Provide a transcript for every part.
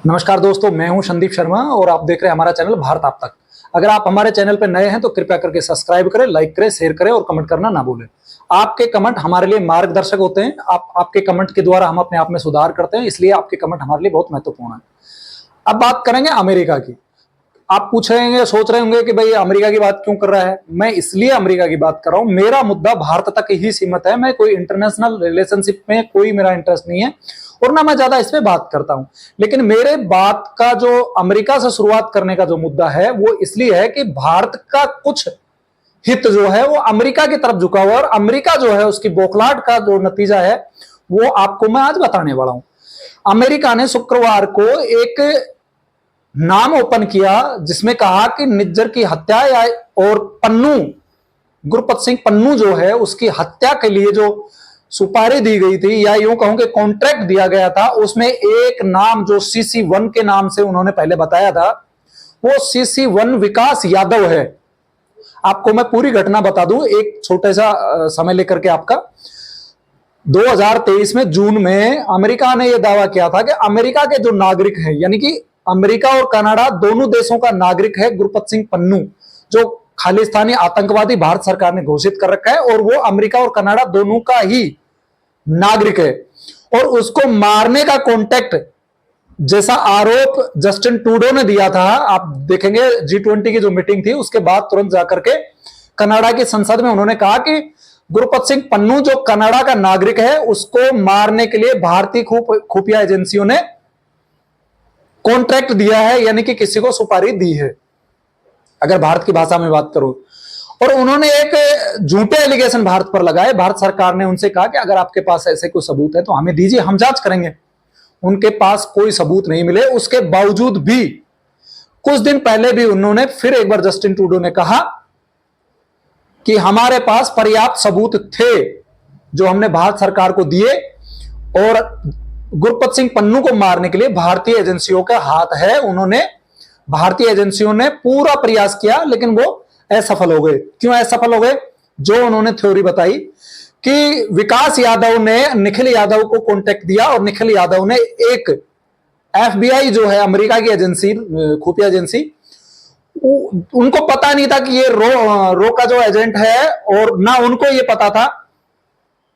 नमस्कार दोस्तों, मैं हूं संदीप शर्मा और आप देख रहे हैं हमारा चैनल भारत आप तक। अगर आप हमारे चैनल पर नए हैं तो कृपया करके सब्सक्राइब करें, लाइक करें, शेयर करें और कमेंट करना ना भूलें। आपके कमेंट हमारे लिए मार्गदर्शक होते हैं। आपके कमेंट के द्वारा हम अपने आप में सुधार करते हैं, इसलिए आपके कमेंट हमारे लिए बहुत महत्वपूर्ण है। अब बात करेंगे अमेरिका की। आप पूछ रहे होंगे, सोच रहे होंगे कि भाई अमेरिका की बात क्यों कर रहा है। मैं इसलिए अमेरिका की बात कर रहा हूं, मेरा मुद्दा भारत तक ही सीमित है। मैं कोई इंटरनेशनल रिलेशनशिप में कोई मेरा इंटरेस्ट नहीं है और ना मैं ज्यादा इस पे बात करता हूं। लेकिन मेरे बात का जो अमेरिका से शुरुआत करने का जो मुद्दा है वो इसलिए है कि भारत का कुछ हित जो है वो अमेरिका की तरफ झुका हुआ है और अमेरिका जो है उसकी बौखलाहट का जो नतीजा है वो आपको मैं आज बताने वाला हूं। अमेरिका ने शुक्रवार को एक नाम ओपन किया जिसमें कहा कि निज्जर की हत्या और पन्नू, गुरपत सिंह पन्नू जो है उसकी हत्या के लिए जो सुपारी दी गई थी या यूं कहूं कि कॉन्ट्रैक्ट दिया गया था, उसमें एक नाम जो CC1 के नाम से उन्होंने पहले बताया था वो CC1 विकास यादव है। आपको मैं पूरी घटना बता दूं एक छोटे सा समय लेकर के। आपका 2023 में जून में अमेरिका ने यह दावा किया था कि अमेरिका के जो नागरिक हैं, यानी कि अमेरिका और कनाडा दोनों देशों का नागरिक है गुरपत सिंह पन्नू, जो खालिस्तानी आतंकवादी भारत सरकार ने घोषित कर रखा है और वो अमेरिका और कनाडा दोनों का ही नागरिक है। और उसको मारने का कॉन्टेक्ट जैसा आरोप जस्टिन ट्रूडो ने दिया था। आप देखेंगे G20 की जो मीटिंग थी उसके बाद तुरंत जाकर के कनाडा की संसद में उन्होंने कहा कि गुरपत सिंह पन्नू जो कनाडा का नागरिक है उसको मारने के लिए भारतीय खुफिया एजेंसियों ने कॉन्ट्रैक्ट दिया है, यानी कि किसी को सुपारी दी है, अगर भारत की भाषा में बात करूं। और उन्होंने एक झूठे एलिगेशन भारत पर लगाए। भारत सरकार ने उनसे कहा कि अगर आपके पास ऐसे कोई सबूत है तो हमें दीजिए, हम जांच करेंगे। उनके पास कोई सबूत नहीं मिले। उसके बावजूद भी कुछ दिन पहले भी उन्होंने फिर एक बार जस्टिन ट्रूडो ने कहा कि हमारे पास पर्याप्त सबूत थे जो हमने भारत सरकार को दिए और गुरपत सिंह पन्नू को मारने के लिए भारतीय एजेंसियों का हाथ है। भारतीय एजेंसियों ने पूरा प्रयास किया लेकिन वो असफल हो गए। क्यों असफल हो गए? जो उन्होंने थ्योरी बताई कि विकास यादव ने निखिल यादव को कांटेक्ट दिया और निखिल यादव ने एक FBI जो है अमेरिका की एजेंसी, खुफिया एजेंसी, उनको पता नहीं था कि ये रो का जो एजेंट है और ना उनको ये पता था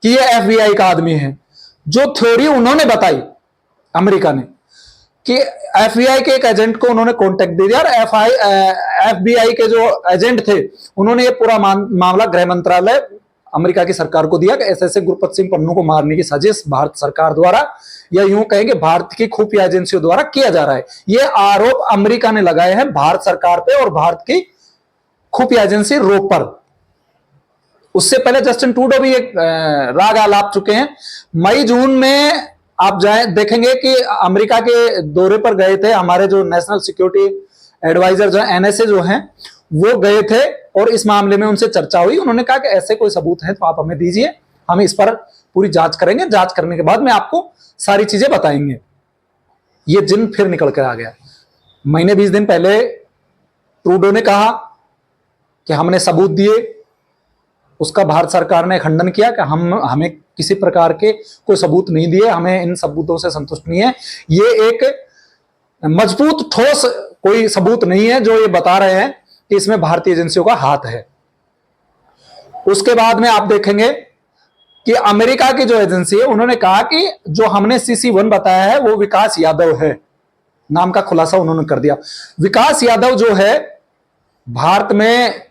कि ये FBI का आदमी है। जो थ्योरी उन्होंने बताई अमेरिका ने कि FBI के एक एजेंट को उन्होंने कांटेक्ट दे दिया और FBI के जो एजेंट थे उन्होंने ये पूरा मामला गृह मंत्रालय अमेरिका की सरकार को दिया कि ऐसे ऐसे गुरपत सिंह पन्नू को मारने की साजिश भारत सरकार द्वारा या यूं कहेंगे भारत की खुफिया एजेंसियों द्वारा किया जा रहा है। ये आरोप अमेरिका ने लगाए हैं भारत सरकार पे और भारत की खुफिया एजेंसी रो पर। उससे पहले जस्टिन ट्रूडो भी एक राग आलाप चुके हैं। मई जून में आप देखेंगे कि अमेरिका के दौरे पर गए थे हमारे जो नेशनल सिक्योरिटी एडवाइजर जो NSA जो हैं वो गए थे और इस मामले में उनसे चर्चा हुई। उन्होंने कहा कि ऐसे कोई सबूत है तो आप हमें दीजिए, हम इस पर पूरी जांच करेंगे, जांच करने के बाद में आपको सारी चीजें बताएंगे। ये दिन फिर निकल कर आ गया। महीने 20 दिन पहले ट्रूडो ने कहा कि हमने सबूत दिए, उसका भारत सरकार ने खंडन किया कि हमें किसी प्रकार के कोई सबूत नहीं दिए, हमें इन सबूतों से संतुष्ट नहीं है। ये एक मजबूत ठोस कोई सबूत नहीं है जो ये बता रहे हैं कि इसमें भारतीय एजेंसियों का हाथ है। उसके बाद में आप देखेंगे कि अमेरिका की जो एजेंसी है उन्होंने कहा कि जो हमने CC1 बताया है वो विकास यादव है, नाम का खुलासा उन्होंने कर दिया। विकास यादव जो है भारत में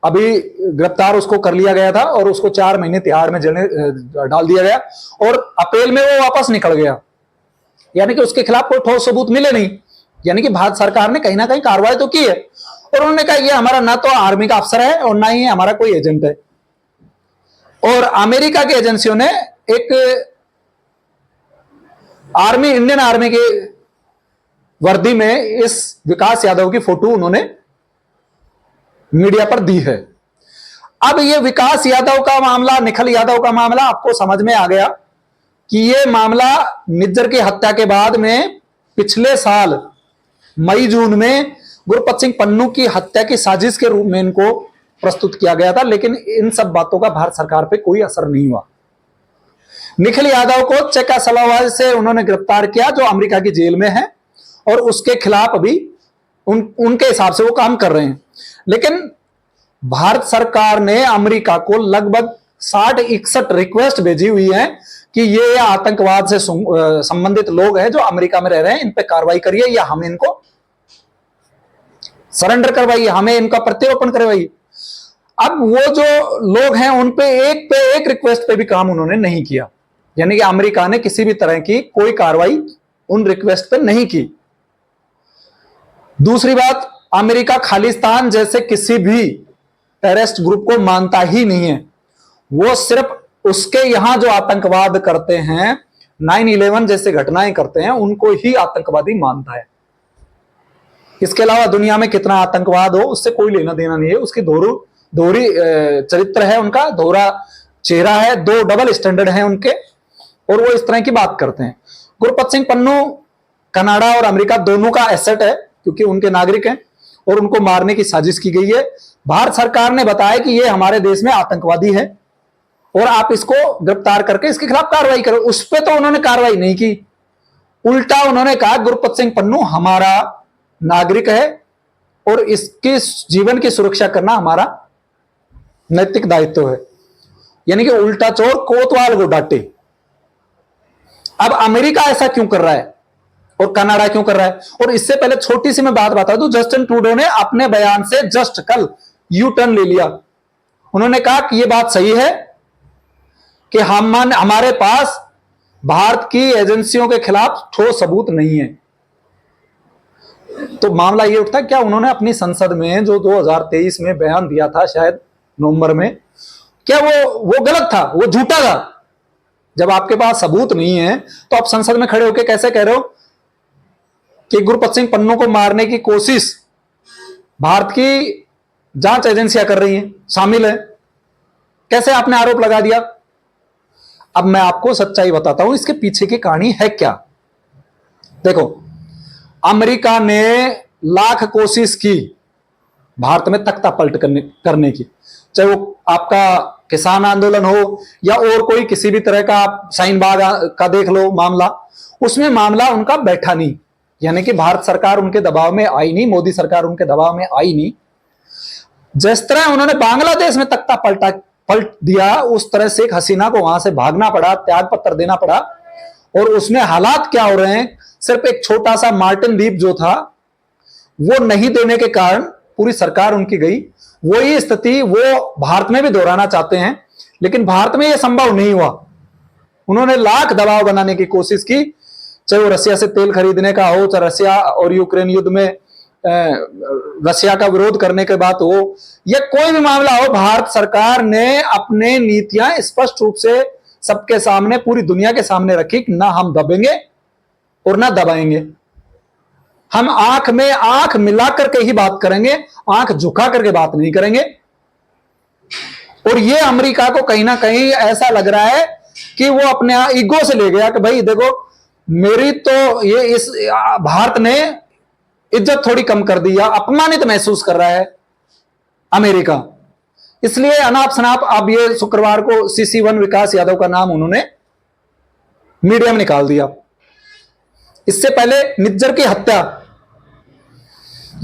अभी गिरफ्तार उसको कर लिया गया था और उसको 4 महीने तिहाड़ में डाल दिया गया और अप्रैल में वो वापस निकल गया, यानी कि उसके खिलाफ कोई ठोस सबूत मिले नहीं। यानी कि भारत सरकार ने कहीं ना कहीं कार्रवाई तो की है और उन्होंने कहा ये हमारा ना तो आर्मी का अफसर है और ना ही हमारा कोई एजेंट है। और अमेरिका की एजेंसियों ने एक इंडियन आर्मी की वर्दी में इस विकास यादव की फोटो उन्होंने मीडिया पर दी है। अब ये विकास यादव का मामला, निखिल यादव का मामला आपको समझ में आ गया कि ये मामला निज्जर की हत्या के बाद में पिछले साल मई जून में गुरपत सिंह पन्नू की हत्या की साजिश के रूप में इनको प्रस्तुत किया गया था, लेकिन इन सब बातों का भारत सरकार पे कोई असर नहीं हुआ। निखिल यादव को चेकोस्लोवाकिया से उन्होंने गिरफ्तार किया जो अमेरिका की जेल में है और उसके खिलाफ अभी उनके हिसाब से वो काम कर रहे हैं। लेकिन भारत सरकार ने अमेरिका को लगभग 60-61 रिक्वेस्ट भेजी हुई है कि ये आतंकवाद से संबंधित लोग हैं जो अमेरिका में रह रहे हैं, इन पे कार्रवाई करिए या हम इनको सरेंडर करवाइए, हमें इनका प्रत्यारोपण करवाइए। अब वो जो लोग हैं उन पे एक रिक्वेस्ट पे भी काम उन्होंने नहीं किया, यानी कि अमेरिका ने किसी भी तरह की कोई कार्रवाई उन रिक्वेस्ट पे नहीं की। दूसरी बात, अमेरिका खालिस्तान जैसे किसी भी टेररिस्ट ग्रुप को मानता ही नहीं है। वो सिर्फ उसके यहां जो आतंकवाद करते हैं, 9/11 जैसे घटनाएं करते हैं, उनको ही आतंकवादी मानता है। इसके अलावा दुनिया में कितना आतंकवाद हो उससे कोई लेना देना नहीं है। उसकी दोहरी चरित्र है, उनका दोहरा चेहरा है, दो डबल स्टैंडर्ड हैं उनके, और वो इस तरह की बात करते हैं। गुरपत सिंह पन्नू कनाडा और अमेरिका दोनों का एसेट है, क्योंकि उनके नागरिक हैं, और उनको मारने की साजिश की गई है। भारत सरकार ने बताया कि ये हमारे देश में आतंकवादी है और आप इसको गिरफ्तार करके इसके खिलाफ कार्रवाई करो। उस पर तो उन्होंने कार्रवाई नहीं की, उल्टा उन्होंने कहा गुरपत सिंह पन्नू हमारा नागरिक है और इसके जीवन की सुरक्षा करना हमारा नैतिक दायित्व है। यानी कि उल्टा चोर कोतवाल को डांटे। अब अमेरिका ऐसा क्यों कर रहा है और कनाडा क्यों कर रहा है? और इससे पहले छोटी सी मैं बात बता दूं, जस्टिन ट्रूडो ने अपने बयान से जस्ट कल यू टर्न ले लिया। उन्होंने कहा कि यह बात सही है कि हमारे पास भारत की एजेंसियों के खिलाफ ठोस सबूत नहीं है। तो मामला यह उठता है, क्या उन्होंने अपनी संसद में जो 2023 में बयान दिया था, शायद नवंबर में, क्या वो गलत था, वो झूठा था? जब आपके पास सबूत नहीं है तो आप संसद में खड़े होकर कैसे कह रहे हो कि गुरपत सिंह पन्नू को मारने की कोशिश भारत की जांच एजेंसियां कर रही हैं, शामिल है? कैसे आपने आरोप लगा दिया? अब मैं आपको सच्चाई बताता हूं, इसके पीछे की कहानी है क्या। देखो, अमेरिका ने लाख कोशिश की भारत में तख्ता पलट करने की, चाहे वो आपका किसान आंदोलन हो या और कोई किसी भी तरह का, आप शाहीन बाग का देख लो मामला, उसमें मामला उनका बैठा नहीं। यानी कि भारत सरकार उनके दबाव में आई नहीं, मोदी सरकार उनके दबाव में आई नहीं। जिस तरह उन्होंने बांग्लादेश में तख्ता पलट दिया, उस तरह शेख हसीना को वहां से भागना पड़ा, त्याग पत्र देना पड़ा। और उसमें हालात क्या हो रहे हैं, सिर्फ एक छोटा सा मार्टिन द्वीप जो था वो नहीं देने के कारण पूरी सरकार उनकी गई। वही स्थिति वो भारत में भी दोहराना चाहते हैं, लेकिन भारत में यह संभव नहीं हुआ। उन्होंने लाख दबाव बनाने की कोशिश की, चाहे वो रसिया से तेल खरीदने का हो, चाहे रसिया और यूक्रेन युद्ध में रसिया का विरोध करने के बात हो, या कोई भी मामला हो, भारत सरकार ने अपने नीतियां स्पष्ट रूप से सबके सामने, पूरी दुनिया के सामने रखी कि ना हम दबेंगे और ना दबाएंगे। हम आंख में आंख मिला करके ही बात करेंगे, आंख झुका करके बात नहीं करेंगे। और ये अमेरिका को कहीं ना कहीं ऐसा लग रहा है कि वो अपने ईगो से ले गया कि भाई देखो, मेरी तो ये इस भारत ने इज्जत थोड़ी कम कर दी, या अपमानित महसूस कर रहा है अमेरिका। इसलिए अनाप शनाप अब ये शुक्रवार को CC1 विकास यादव का नाम उन्होंने मीडिया में निकाल दिया। इससे पहले निज्जर की हत्या,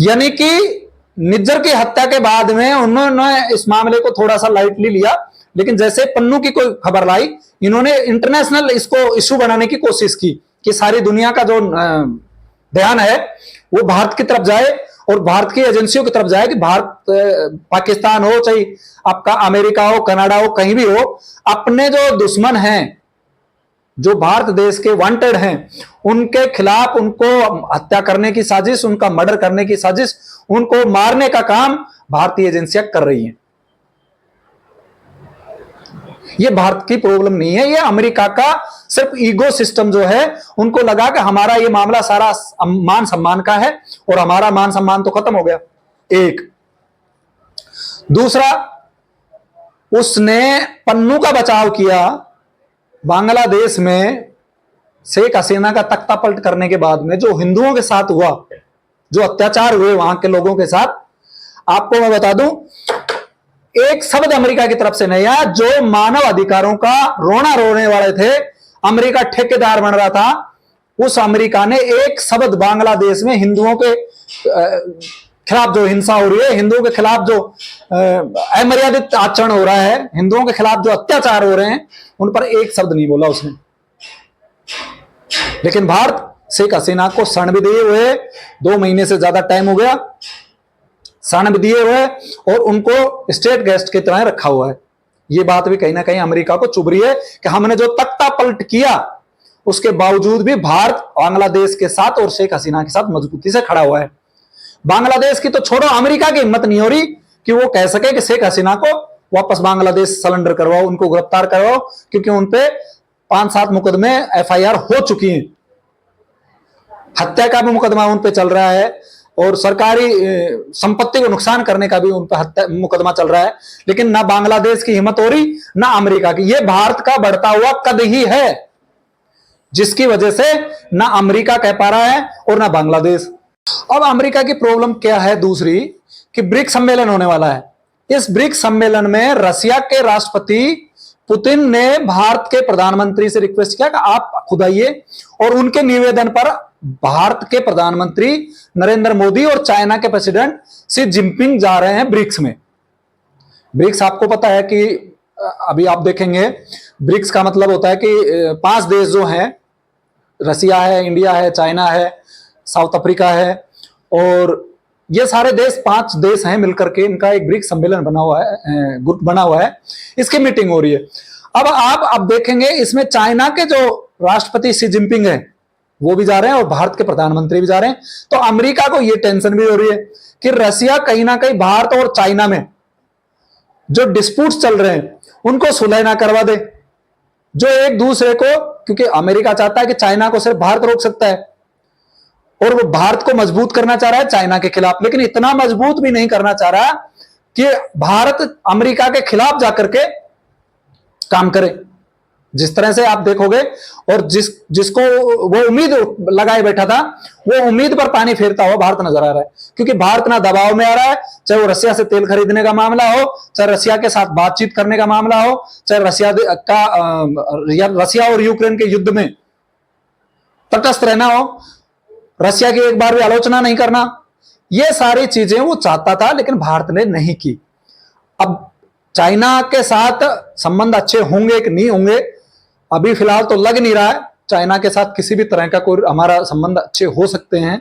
यानी कि निज्जर की हत्या के बाद में उन्होंने इस मामले को थोड़ा सा लाइटली लिया, लेकिन जैसे पन्नू की कोई खबर लाई, इन्होंने इंटरनेशनल इसको इश्यू बनाने की कोशिश की कि सारी दुनिया का जो ध्यान है वो भारत की तरफ जाए और भारत की एजेंसियों की तरफ जाए कि भारत, पाकिस्तान हो, चाहे आपका अमेरिका हो, कनाडा हो, कहीं भी हो, अपने जो दुश्मन हैं, जो भारत देश के वांटेड हैं, उनके खिलाफ उनको हत्या करने की साजिश, उनका मर्डर करने की साजिश, उनको मारने का काम भारतीय एजेंसियां कर रही हैं। ये भारत की प्रॉब्लम नहीं है, ये अमेरिका का सिर्फ ईगो सिस्टम जो है, उनको लगा कि हमारा ये मामला सारा मान सम्मान का है और हमारा मान सम्मान तो खत्म हो गया। एक दूसरा, उसने पन्नू का बचाव किया। बांग्लादेश में शेख हसीना का तख्ता पलट करने के बाद में जो हिंदुओं के साथ हुआ, जो अत्याचार हुए वहां के लोगों के साथ, आपको मैं बता दूं, एक शब्द अमेरिका की तरफ से नहीं आया। जो मानव अधिकारों का रोना रोने वाले थे, अमेरिका ठेकेदार बन रहा था उस अमेरिका ने एक शब्द बांग्लादेश में हिंदुओं के खिलाफ जो हिंसा हो रही है, हिंदुओं के खिलाफ जो अमर्यादित आचरण हो रहा है, हिंदुओं के खिलाफ जो अत्याचार हो रहे हैं, उन पर एक शब्द नहीं बोला उसने। लेकिन भारत शेख हसीना को शरण भी दिए हुए 2 महीने से ज्यादा टाइम हो गया, शरण भी दिए हुए और उनको स्टेट गेस्ट की तरह रखा हुआ है। ये बात भी कहीं ना कहीं अमेरिका को चुभ रही है कि हमने जो तख्ता पलट किया उसके बावजूद भी भारत बांग्लादेश के साथ और शेख हसीना के साथ मजबूती से खड़ा हुआ है। बांग्लादेश की तो छोड़ो, अमेरिका की हिम्मत नहीं हो रही कि वो कह सके कि शेख हसीना को वापस बांग्लादेश सरेंडर करवाओ, उनको गिरफ्तार करवाओ, क्योंकि उनपे 5-7 मुकदमे FIR हो चुकी हैं। हत्या का भी मुकदमा उन पे चल रहा है और सरकारी संपत्ति को नुकसान करने का भी उन पर हत्या मुकदमा चल रहा है। लेकिन ना बांग्लादेश की हिम्मत हो रही, ना अमेरिका की। यह भारत का बढ़ता हुआ कद ही है, जिसकी वजह से ना अमेरिका कह पा रहा है और ना बांग्लादेश। अब अमेरिका की प्रॉब्लम क्या है दूसरी, कि ब्रिक्स सम्मेलन होने वाला है। इस ब्रिक्स सम्मेलन में रशिया के राष्ट्रपति पुतिन ने भारत के प्रधानमंत्री से रिक्वेस्ट किया कि आप खुद आइए, और उनके निवेदन पर भारत के प्रधानमंत्री नरेंद्र मोदी और चाइना के प्रेसिडेंट शी जिनपिंग जा रहे हैं ब्रिक्स में। ब्रिक्स आपको पता है कि अभी आप देखेंगे, ब्रिक्स का मतलब होता है कि 5 देश जो हैं, रसिया है, इंडिया है, चाइना है, साउथ अफ्रीका है, और ये सारे देश 5 देश हैं मिलकर के इनका एक ब्रिक्स सम्मेलन बना हुआ है, ग्रुप बना हुआ है। इसकी मीटिंग हो रही है। अब आप देखेंगे इसमें चाइना के जो राष्ट्रपति शी जिनपिंग है वो भी जा रहे हैं और भारत के प्रधानमंत्री भी जा रहे हैं। तो अमेरिका को ये टेंशन भी हो रही है कि रसिया कहीं ना कहीं भारत और चाइना में जो डिस्प्यूट्स चल रहे हैं उनको सुलह ना करवा दे, जो एक दूसरे को, क्योंकि अमेरिका चाहता है कि चाइना को सिर्फ भारत रोक सकता है और वो भारत को मजबूत करना चाह रहा है चाइना के खिलाफ, लेकिन इतना मजबूत भी नहीं करना चाह रहा कि भारत अमेरिका के खिलाफ जाकर के काम करे। जिस तरह से आप देखोगे, और जिसको वो उम्मीद लगाए बैठा था, वो उम्मीद पर पानी फेरता हुआ भारत नजर आ रहा है। क्योंकि भारत ना दबाव में आ रहा है, चाहे वो रसिया से तेल खरीदने का मामला हो, चाहे रसिया के साथ बातचीत करने का मामला हो, चाहे रसिया और यूक्रेन के युद्ध में तटस्थ रहना हो, रसिया की एक बार भी आलोचना नहीं करना, ये सारी चीजें वो चाहता था, लेकिन भारत ने नहीं की। अब चाइना के साथ संबंध अच्छे होंगे कि नहीं होंगे, अभी फिलहाल तो लग नहीं रहा है चाइना के साथ किसी भी तरह का कोई हमारा संबंध अच्छे हो सकते हैं।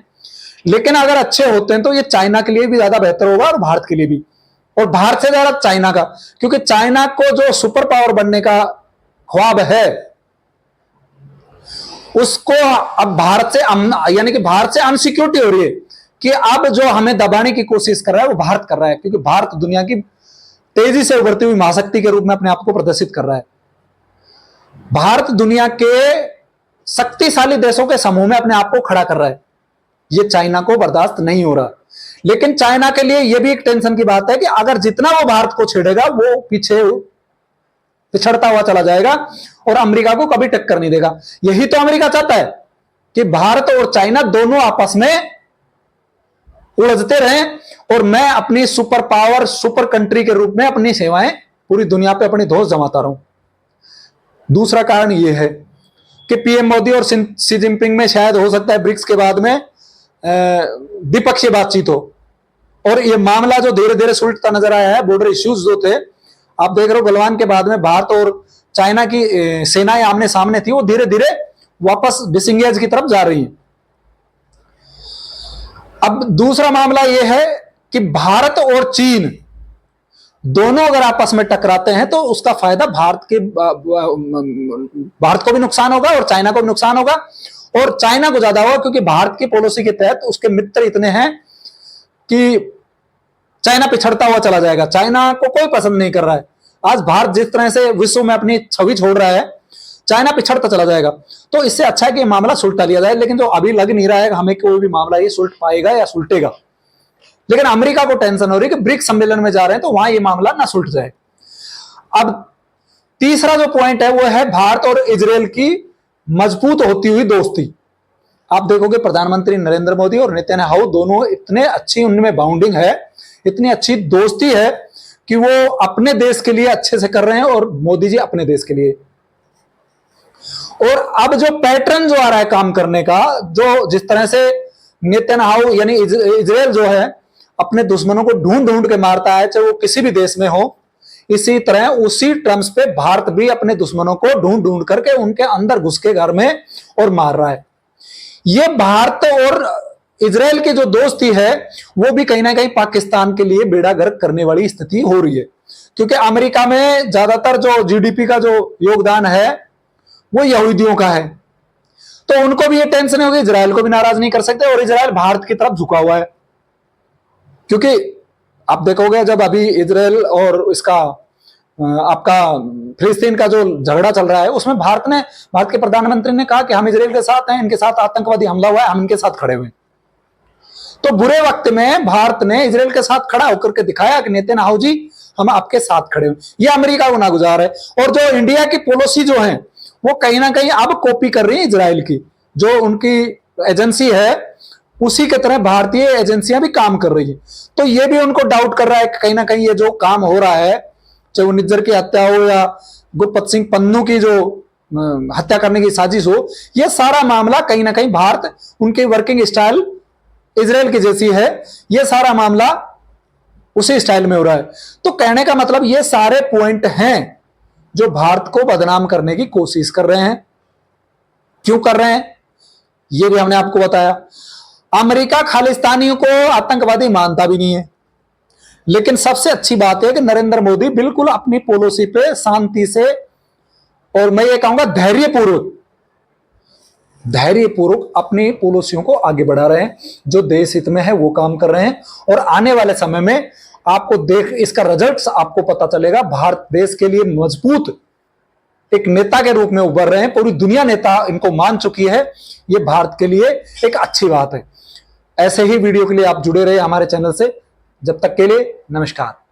लेकिन अगर अच्छे होते हैं तो ये चाइना के लिए भी ज्यादा बेहतर होगा और भारत के लिए भी, और भारत से ज्यादा चाइना का, क्योंकि चाइना को जो सुपर पावर बनने का ख्वाब है उसको अब भारत से, यानी कि भारत से अनसिक्योरिटी हो रही है कि अब जो हमें दबाने की कोशिश कर रहा है वो भारत कर रहा है, क्योंकि भारत दुनिया की तेजी से उभरती हुई महाशक्ति के रूप में अपने आप को प्रदर्शित कर रहा है। भारत दुनिया के शक्तिशाली देशों के समूह में अपने आप को खड़ा कर रहा है। यह चाइना को बर्दाश्त नहीं हो रहा। लेकिन चाइना के लिए यह भी एक टेंशन की बात है कि अगर जितना वो भारत को छेड़ेगा वो पीछे पिछड़ता हुआ चला जाएगा और अमेरिका को कभी टक्कर नहीं देगा। यही तो अमेरिका चाहता है कि भारत और चाइना दोनों आपस में उलझते रहें और मैं अपनी सुपर पावर, सुपर कंट्री के रूप में अपनी सेवाएं पूरी दुनिया पे अपनी धौंस जमाता रहूं। दूसरा कारण यह है कि पीएम मोदी और शी जिनपिंग में शायद हो सकता है ब्रिक्स के बाद में द्विपक्षीय बातचीत हो, और यह मामला जो धीरे धीरे सुलझता नजर आया है, बॉर्डर इश्यूज जो थे, आप देख रहे हो गलवान के बाद में भारत और चाइना की सेनाएं आमने सामने थी, वो धीरे धीरे वापस डिसंगेज की तरफ जा रही हैं। अब दूसरा मामला यह है कि भारत और चीन दोनों अगर आपस में टकराते हैं तो उसका फायदा भारत को भी नुकसान होगा और चाइना को भी नुकसान होगा, और चाइना को ज्यादा होगा क्योंकि भारत की पॉलिसी के तहत उसके मित्र इतने हैं कि चाइना पिछड़ता हुआ चला जाएगा। चाइना को कोई पसंद नहीं कर रहा है। आज भारत जिस तरह से विश्व में अपनी छवि छोड़ रहा है, चाइना पिछड़ता चला जाएगा। तो इससे अच्छा है कि मामला सुलटा लिया जाए, लेकिन जो अभी लग नहीं रहा है हमें कोई भी मामला ये सुलट पाएगा या सुलटेगा। लेकिन अमेरिका को टेंशन हो रही है कि ब्रिक्स सम्मेलन में जा रहे हैं तो वहां ये मामला ना सुलट जाए। अब तीसरा जो पॉइंट है वो है भारत और इजरायल की मजबूत होती हुई दोस्ती। आप देखोगे प्रधानमंत्री नरेंद्र मोदी और नेतन्याहू दोनों इतने अच्छी उनमें बाउंडिंग है, इतनी अच्छी दोस्ती है कि वो अपने देश के लिए अच्छे से कर रहे हैं और मोदी जी अपने देश के लिए। और अब जो पैटर्न जो आ रहा है काम करने का, जो जिस तरह से नेतन्याहू यानी इजराइल जो है अपने दुश्मनों को ढूंढ ढूंढ के मारता है, चाहे वो किसी भी देश में हो, इसी तरह उसी टर्म्स पे भारत भी अपने दुश्मनों को ढूंढ ढूंढ करके उनके अंदर घुस के घर में और मार रहा है। ये भारत और इजराइल की जो दोस्ती है वो भी कहीं ना कहीं पाकिस्तान के लिए बेड़ा गर्क करने वाली स्थिति हो रही है, क्योंकि अमेरिका में ज्यादातर जो जीडीपी का जो योगदान है वो यहूदियों का है, तो उनको भी ये टेंशन होगी, इजराइल को भी नाराज नहीं कर सकते, और इजराइल भारत की तरफ झुका हुआ है। क्योंकि आप देखोगे जब अभी इजराइल और इसका आपका फिलिस्तीन का जो झगड़ा चल रहा है, उसमें भारत के प्रधानमंत्री ने कहा कि हम इजराइल के साथ हैं, इनके साथ आतंकवादी हमला हुआ है, हम इनके साथ खड़े हुए। तो बुरे वक्त में भारत ने इजराइल के साथ खड़ा होकर के दिखाया कि नेतन्याहू जी हम आपके साथ खड़े हुए। ये अमेरिका को नागुजार है। और जो इंडिया की पॉलिसी जो है वो कहीं ना कहीं अब कॉपी कर रही है इजराइल की, जो उनकी एजेंसी है उसी के तरह भारतीय एजेंसियां भी काम कर रही है। तो ये भी उनको डाउट कर रहा है कि कहीं ना कहीं ये जो काम हो रहा है, चाहे वो निज्जर की हत्या हो या गुरपत सिंह पन्नू की जो हत्या करने की साजिश हो, ये सारा मामला कहीं ना कहीं भारत, उनकी वर्किंग स्टाइल इजराइल की जैसी है, ये सारा मामला उसी स्टाइल में हो रहा है। तो कहने का मतलब ये सारे पॉइंट हैं जो भारत को बदनाम करने की कोशिश कर रहे हैं। क्यों कर रहे हैं ये भी हमने आपको बताया। अमेरिका खालिस्तानियों को आतंकवादी मानता भी नहीं है, लेकिन सबसे अच्छी बात है कि नरेंद्र मोदी बिल्कुल अपनी पॉलिसी पे शांति से, और मैं ये कहूंगा धैर्यपूर्वक अपनी पॉलिसियों को आगे बढ़ा रहे हैं। जो देश हित में है वो काम कर रहे हैं, और आने वाले समय में आपको इसका रिजल्ट्स आपको पता चलेगा। भारत देश के लिए मजबूत एक नेता के रूप में उभर रहे हैं, पूरी दुनिया नेता इनको मान चुकी है। ये भारत के लिए एक अच्छी बात है। ऐसे ही वीडियो के लिए आप जुड़े रहे हमारे चैनल से। जब तक के लिए नमस्कार।